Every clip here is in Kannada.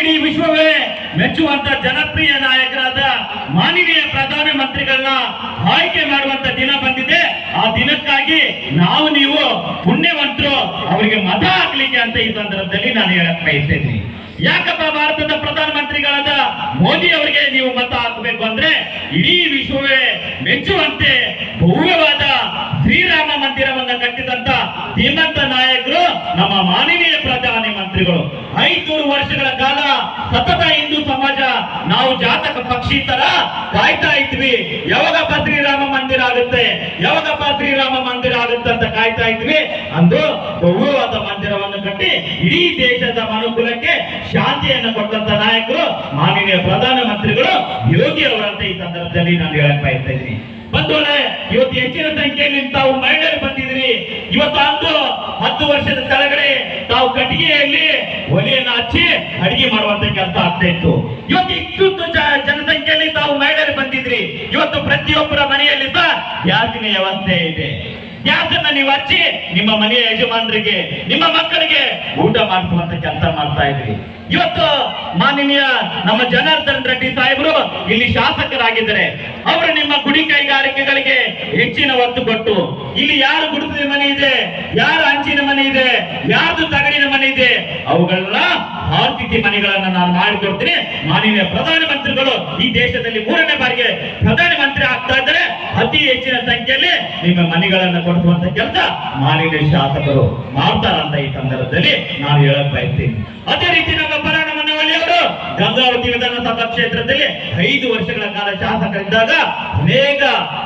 ಇಡೀ ವಿಶ್ವವೇ ಮೆಚ್ಚುವಂತ ಜನಪ್ರಿಯ ನಾಯಕರಾದ ಮಾನನೀಯ ಪ್ರಧಾನ ಮಂತ್ರಿಗಳನ್ನ ಆಯ್ಕೆ ಮಾಡುವಂತ ದಿನ ಬಂದಿದೆ. ಆ ದಿನಕ್ಕಾಗಿ ನಾವು ನೀವು ಪುಣ್ಯವಂತರು ಅವರಿಗೆ ಮತ ಹಾಕ್ಲಿಕ್ಕೆ ಅಂತ ಈ ಸಂದರ್ಭದಲ್ಲಿ ನಾನು ಹೇಳಕ್ ಬಯಸ್ತೇನೆ. ಯಾಕಪ್ಪ ಭಾರತದ ಪ್ರಧಾನ ಮಂತ್ರಿಗಳಾದ ಮೋದಿ ಅವರಿಗೆ ನೀವು ಮತ ಹಾಕಬೇಕು ಅಂದ್ರೆ ಇಡೀ ವಿಶ್ವವೇ ಮೆಚ್ಚುವಂತೆ ಭವ್ಯವಾದ ಶ್ರೀರಾಮ ಮಂದಿರವನ್ನು ಕಟ್ಟಿದಂತ ಧೀಮಂತ ನಾಯಕರು ನಮ್ಮ ಮಾನನೀಯ ಪ್ರಧಾನಿ ಮಂತ್ರಿಗಳು. 500 ವರ್ಷಗಳ ಕಾಲ ಸತತ ಹಿಂದೂ ಸಮಾಜ ನಾವು ಜಾತಕ ಪಕ್ಷಿ ತರ ಕಾಯ್ತಾ ಇದ್ವಿ. ಯಾವಾಗಪ್ಪ ಶ್ರೀರಾಮ ಮಂದಿರ ಆಗುತ್ತೆ, ಯಾವಾಗಪ್ಪ ಶ್ರೀರಾಮ ಮಂದಿರ ಆಗುತ್ತೆ ಅಂತ ಕಾಯ್ತಾ ಇದ್ವಿ. ಅಂದು ಭವ್ಯವಾದ ಮಂದಿರವನ್ನು ಕಟ್ಟಿ ಇಡೀ ದೇಶದ ಮನುಕುಲಕ್ಕೆ ಶಾಂತಿಯನ್ನು ಕೊಟ್ಟಂತ ನಾಯಕರು ಮಾನನೀಯ ಪ್ರಧಾನ ಮಂತ್ರಿಗಳು ಯೋಗಿ ಅವರಂತ ಈ ಸಂದರ್ಭದಲ್ಲಿ ನಾನು ಹೇಳಕ್ ಬಯಸ್ತಾ ಇದ್ದೀನಿ. ಬಂಧುಗಳೇ, ಇವತ್ತು ಹೆಚ್ಚಿನ ಸಂಖ್ಯೆಯಲ್ಲಿ ತಾವು ಮಹಿಳೆಯರು ಬಂದಿದ್ರಿ. ಇವತ್ತು ಅಂದು 10 ವರ್ಷದ ಕೆಳಗಡೆ ತಾವು ಕಟ್ಟಿಗೆಯಲ್ಲಿ ಒಲೆಯನ್ನು ಹಚ್ಚಿ ಅಡಿಗೆ ಮಾಡುವಂತ ಕೆಲಸ ಆಗ್ತಾ ಇತ್ತು. ಇವತ್ತು ಇಷ್ಟೊಂದು ಜನಸಂಖ್ಯೆಯಲ್ಲಿ ತಾವು ಮಹಿಳೆಯರು ಬಂದಿದ್ರಿ. ಇವತ್ತು ಪ್ರತಿಯೊಬ್ಬರ ಮನೆಯಲ್ಲಿ ಗ್ಯಾಸಿನ ವ್ಯವಸ್ಥೆ ಇದೆ. ಗ್ಯಾಸನ್ನ ನೀವು ಹಚ್ಚಿ ನಿಮ್ಮ ಮನೆಯ ಯಜಮಾನರಿಗೆ, ನಿಮ್ಮ ಮಕ್ಕಳಿಗೆ ಊಟ ಮಾಡಿಸುವಂತ ಕೆಲಸ ಮಾಡ್ತಾ ಇದ್ರಿ. ಇವತ್ತು ಮಾನನೀಯ ನಮ್ಮ ಜನಾರ್ದನ್ ರೆಡ್ಡಿ ಸಾಹೇಬರು ಇಲ್ಲಿ ಶಾಸಕರಾಗಿದ್ದಾರೆ. ಅವರು ನಿಮ್ಮ ಗುಡಿ ಕೈಗಾರಿಕೆಗಳಿಗೆ ಹೆಚ್ಚಿನ ಒತ್ತು ಕೊಟ್ಟು ಇಲ್ಲಿ ಯಾರು ಗುಡಿಸಿದ ಮನೆ ಇದೆ, ಯಾರ ಹಂಚಿನ ಮನೆ ಇದೆ, ಯಾರ್ದು ತಗಡಿನ ಮನೆ ಇದೆ, ಅವುಗಳನ್ನ ಆರ್ಥಿಕ ಮನೆಗಳನ್ನ ನಾನು ಮಾಡಿಕೊಡ್ತೀನಿ. ಮಾನನೀಯ ಪ್ರಧಾನ ಮಂತ್ರಿಗಳು ಈ ದೇಶದಲ್ಲಿ 3ನೇ ಬಾರಿಗೆ ಪ್ರಧಾನ ಮಂತ್ರಿ ಆಗ್ತಾ ಇದ್ದಾರೆ. ಅತಿ ಹೆಚ್ಚಿನ ಸಂಖ್ಯೆಯಲ್ಲಿ ನಿಮ್ಮ ಮನೆಗಳನ್ನ ಕೊಡಿಸುವಂತ ಕೆಲಸ ಮಾನನೀಯ ಶಾಸಕರು ಮಾಡ್ತಾರಂತ ಈ ಸಂದರ್ಭದಲ್ಲಿ ನಾನು ಹೇಳಕ್ ಬಯಸ್ತೀನಿ. ಅದೇ ರೀತಿ ನಮ್ಮ ಪರಾಣಮನವಳ್ಳಿ ಅವರು ಗಂಗಾವತಿ ವಿಧಾನಸಭಾ ಕ್ಷೇತ್ರದಲ್ಲಿ 5 ವರ್ಷಗಳ ಕಾಲ ಶಾಸಕರಿದ್ದಾಗ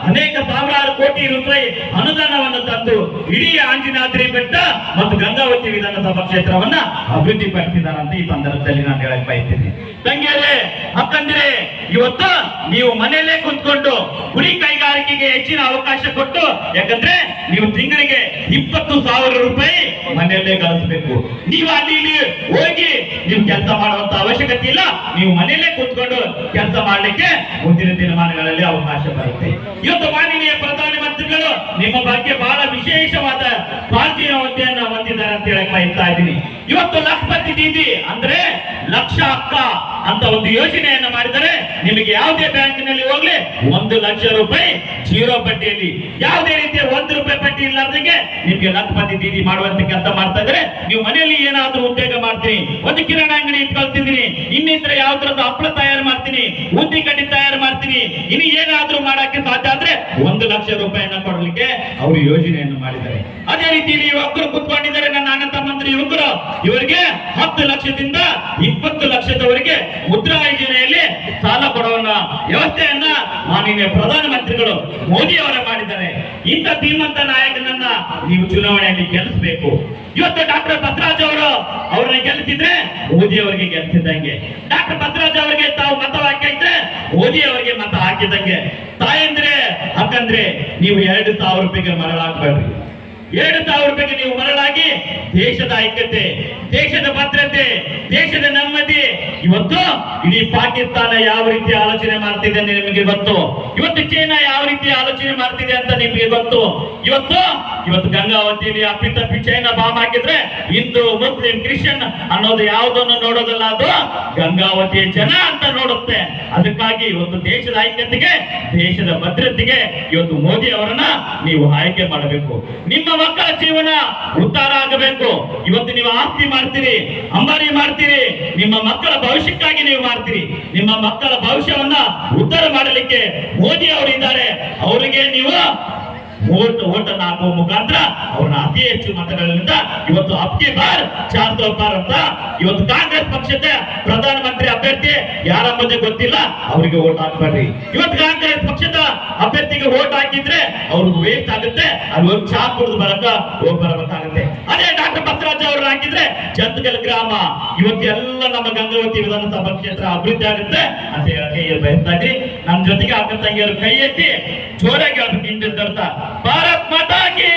ಅನೇಕ ಸಾವಿರಾರು ಕೋಟಿ ರೂಪಾಯಿ ಅನುದಾನವನ್ನು ತಂದು ಇಡೀ ಆಂಜನಾದ್ರಿ ಬೆಟ್ಟ ಮತ್ತು ಗಂಗಾವತಿ ವಿಧಾನಸಭಾ ಕ್ಷೇತ್ರವನ್ನ ಅಭಿವೃದ್ಧಿ ಪಡಿಸಿದಾರಂತ ಈ ಸಂದರ್ಭದಲ್ಲಿ ನಾನು ಹೇಳಕ್ ಬಯಸ್ತೀನಿ. ತಂಗಿಯರೇ, ಅಕ್ಕಂದಿರೇ, ಇವತ್ತು ನೀವು ಮನೆಯಲ್ಲೇ ಕುಂತ್ಕೊಂಡು ಗುಡಿ ಕೈಗಾರಿಕೆಗೆ ಹೆಚ್ಚಿನ ಅವಕಾಶ ಕೊಟ್ಟು, ಯಾಕಂದ್ರೆ ನೀವು ತಿಂಗಳಿಗೆ 20,000 ರೂಪಾಯಿ ಮನೆಯಲ್ಲೇ ಗಳಿಸಬೇಕು. ನೀವು ಅಲ್ಲಿ ಹೋಗಿ ನೀವು ಕೆಲಸ ಮಾಡುವಂತ ಅವಶ್ಯಕತೆ ಇಲ್ಲ. ನೀವು ಮನೆಯಲ್ಲೇ ಕೂತ್ಕೊಂಡು ಕೆಲಸ ಮಾಡ್ಲಿಕ್ಕೆ ಮುಂದಿನ ದಿನಮಾನಗಳಲ್ಲಿ ಅವಕಾಶ ಬರುತ್ತೆ. ಇವತ್ತು ಮಾನನೀಯ ಪ್ರಧಾನಿ ಮಂತ್ರಿಗಳು ನಿಮ್ಮ ಬಗ್ಗೆ ಬಹಳ ವಿಶೇಷವಾದ ಕಾಳಜಿಯನ್ನು ಹೊಂದಿದ್ದಾರೆ ಅಂತ ಹೇಳಕ್ ಬಯಸ್ತಾ ಇದ್ದೀನಿ. ಇವತ್ತು ಲಖಪತಿ ದೀದಿ ಅಂದ್ರೆ ಲಕ್ಷ ಅಕ್ಕ ಅಂತ ಒಂದು ಯೋಜನೆಯನ್ನು ಮಾಡಿದರೆ ನಿಮಗೆ ಯಾವುದೇ ಬ್ಯಾಂಕಿನಲ್ಲಿ ಹೋಗ್ಲಿ 1 ಲಕ್ಷ ರೂಪಾಯಿ ಜೀರೋ ಬಡ್ಡಿಯಲ್ಲಿ, ಯಾವುದೇ ರೀತಿಯ 1 ರೂಪಾಯಿ ಬಡ್ಡಿ ಇಲ್ಲದಂಗೆ ನಿಮ್ಗೆ ಲಖಪತಿ ದೀದಿ ಮಾಡುವಂತ ಕೆಲಸ ಮಾಡ್ತಾ ಇದ್ರೆ, ನೀವು ಮನೆಯಲ್ಲಿ ಏನಾದ್ರೂ ಉದ್ಯೋಗ ಮಾಡ್ತೀನಿ, ಒಂದು ಕಿರಾಣಿ ಅಂಗಡಿ ಇಟ್ಕೊಳ್ತಿದ್ದೀನಿ, ಇನ್ನಿತರ ಯಾವ್ದ್ರದ್ದು ಹಪ್ಪಳ ತಯಾರು ಮಾಡ್ತೀನಿ, ಉದ್ದಿ ಕಡ್ಡಿ ತಯಾರು ಮಾಡ್ತೀನಿ, ಇನ್ನು ಏನಾದ್ರೂ ಮಾಡಕ್ಕೆ ಸಾಧ್ಯ ಆದ್ರೆ 1 ಲಕ್ಷ ರೂಪಾಯಿಯನ್ನ ಕೊಡಲಿಕ್ಕೆ ಅವರು ಯೋಜನೆಯನ್ನು ಮಾಡಿದ್ದಾರೆ. ಅದೇ ರೀತಿ ಯುವಕರು ಕುತ್ಕೊಂಡಿದ್ದಾರೆ, ನನ್ನ ಅಣ್ಣ ತಮ್ಮಂದ್ರೆ ಯುವಕರು, ಇವರಿಗೆ 10 ಲಕ್ಷದಿಂದ 20 ಲಕ್ಷದವರೆಗೆ ಮುದ್ರಾ ಯೋಜನೆಯಲ್ಲಿ ಸಾಲ ಕೊಡುವ ವ್ಯವಸ್ಥೆಯನ್ನ ಮಾನನೀಯ ಪ್ರಧಾನ ಮಂತ್ರಿಗಳು ಮೋದಿ ಅವರ ಮಾಡಿದ್ದಾರೆ. ಇಂಥ ಧೀಮಂತ ನಾಯಕನನ್ನ ನೀವು ಚುನಾವಣೆಯಲ್ಲಿ ಗೆಲ್ಲಿಸಬೇಕು. ಇವತ್ತು ಡಾಕ್ಟರ್ ಬಸವರಾಜ್ ಅವ್ರನ್ನ ಗೆಲ್ಲಿಸಿದ್ರೆ ಮೋದಿ ಅವರಿಗೆ ಗೆಲ್ಲಿಸಿದಂಗೆ. ಡಾಕ್ಟರ್ ಬಸವರಾಜ್ ಅವರಿಗೆ ತಾವು ಮತ ಹಾಕಿದ್ರೆ ಮೋದಿ ಅವರಿಗೆ ಮತ ಹಾಕಿದಂಗೆ. ತಾಯಂದ್ರೆ ಅಕ್ಕಂದ್ರೆ ನೀವು 2,000 ರೂಪಾಯಿಗೆ ಮರಳಾಗಬೇಡ್ರಿ. 2,000 ರೂಪಾಯಿಗೆ ನೀವು ಮರಳಾಗಿ ದೇಶದ ಐಕ್ಯತೆ, ದೇಶದ ಭದ್ರತೆ, ದೇಶದ ನೆಮ್ಮದಿ, ಇವತ್ತು ಇಡೀ ಪಾಕಿಸ್ತಾನ ಯಾವ ರೀತಿ ಆಲೋಚನೆ ಮಾಡ್ತಿದೆ ಅಂತ ನಿಮಗೆ ಗೊತ್ತು. ಇವತ್ತು ಚೈನಾ ಯಾವ ರೀತಿ ಆಲೋಚನೆ ಮಾಡ್ತಿದೆ ಅಂತ ನಿಮಗೆ ಗೊತ್ತು. ಇವತ್ತು ಗಂಗಾವತಿಯಲ್ಲಿ ಅಪ್ಪಿತಪ್ಪಿ ಚೈನಾ ಬಾಂಬ್ ಹಾಕಿದ್ರೆ ಹಿಂದೂ, ಮುಸ್ಲಿಂ, ಕ್ರಿಶ್ಚಿಯನ್ ಅನ್ನೋದು ಯಾವುದನ್ನು ನೋಡೋದಲ್ಲ, ಅದು ಗಂಗಾವತಿಯ ಜನ ಅಂತ ನೋಡುತ್ತೆ. ಅದಕ್ಕಾಗಿ ಇವತ್ತು ದೇಶದ ಐಕ್ಯತೆಗೆ, ದೇಶದ ಭದ್ರತೆಗೆ ಇವತ್ತು ಮೋದಿ ಅವರನ್ನ ನೀವು ಆಯ್ಕೆ ಮಾಡಬೇಕು. ನಿಮ್ಮ ಮಕ್ಕಳ ಜೀವನ ಉದ್ಧಾರ ಆಗಬೇಕು. ಇವತ್ತು ನೀವು ಆಸ್ತಿ ಮಾಡ್ತೀರಿ, ಅಂಬಾರಿ ಮಾಡ್ತೀರಿ, ನಿಮ್ಮ ಮಕ್ಕಳ ಭವಿಷ್ಯಕ್ಕಾಗಿ ನೀವು ಮಾಡ್ತೀರಿ. ನಿಮ್ಮ ಮಕ್ಕಳ ಭವಿಷ್ಯವನ್ನ ಉದ್ಧಾರ ಮಾಡಲಿಕ್ಕೆ ಮೋದಿ ಅವರು ಇದ್ದಾರೆ. ಅವರಿಗೆ ನೀವು ಓಟನ್ನು ಹಾಕುವ ಮುಖಾಂತರ ಅವ್ರನ್ನ ಅತಿ ಹೆಚ್ಚು ಮತಗಳಿಂದ ಇವತ್ತು ಅಬ್ಕಿ ಬಾರ್ 400 ಪಾರ್ ಅಂತ ಇವತ್ತು ಕಾಂಗ್ರೆಸ್ ಪಕ್ಷದ ಪ್ರಧಾನ ಮಂತ್ರಿ ಅಭ್ಯರ್ಥಿ ಯಾರೆಂಬುದೇ ಗೊತ್ತಿಲ್ಲ, ಅವರಿಗೆ ಓಟ್ ಹಾಕ್ಬೇಡ್ರಿ. ಇವತ್ತು ಕಾಂಗ್ರೆಸ್ ಪಕ್ಷದ ಅಭ್ಯರ್ಥಿಗೆ ಓಟ್ ಹಾಕಿದ್ರೆ ಅವ್ರಿಗೆ ವೇಸ್ಟ್ ಆಗುತ್ತೆ, ಅಲ್ಲಿ ಒಂದು ಚಾ ಕುಡಿದು ಬರಬೇಕಾಗುತ್ತೆ. ಅದೇ ಡಾಕ್ಟರ್ ಬಸವರಾಜ್ ಅವರು ಹಾಕಿದ್ರೆ ಜಂತಕಲ್ ಗ್ರಾಮ ಇವತ್ತೆಲ್ಲ ನಮ್ಮ ಗಂಗಾವತಿ ವಿಧಾನಸಭಾ ಕ್ಷೇತ್ರ ಅಭಿವೃದ್ಧಿ ಆಗುತ್ತೆ ಅಂತ ಹೇಳಕ್ಕೆ ಬಯಸ್ತಾ ಇದ್ರಿ. ನಮ್ಮ ಜೊತೆಗೆ ಅಕ್ಕ ತಂಗಿಯರು ಕೈ ಎತ್ತಿ ಜೋರಾಗಿ ಹೇಳ್ಬೇಕು, ಭಾರತ್ ಮಾತಾ ಕಿ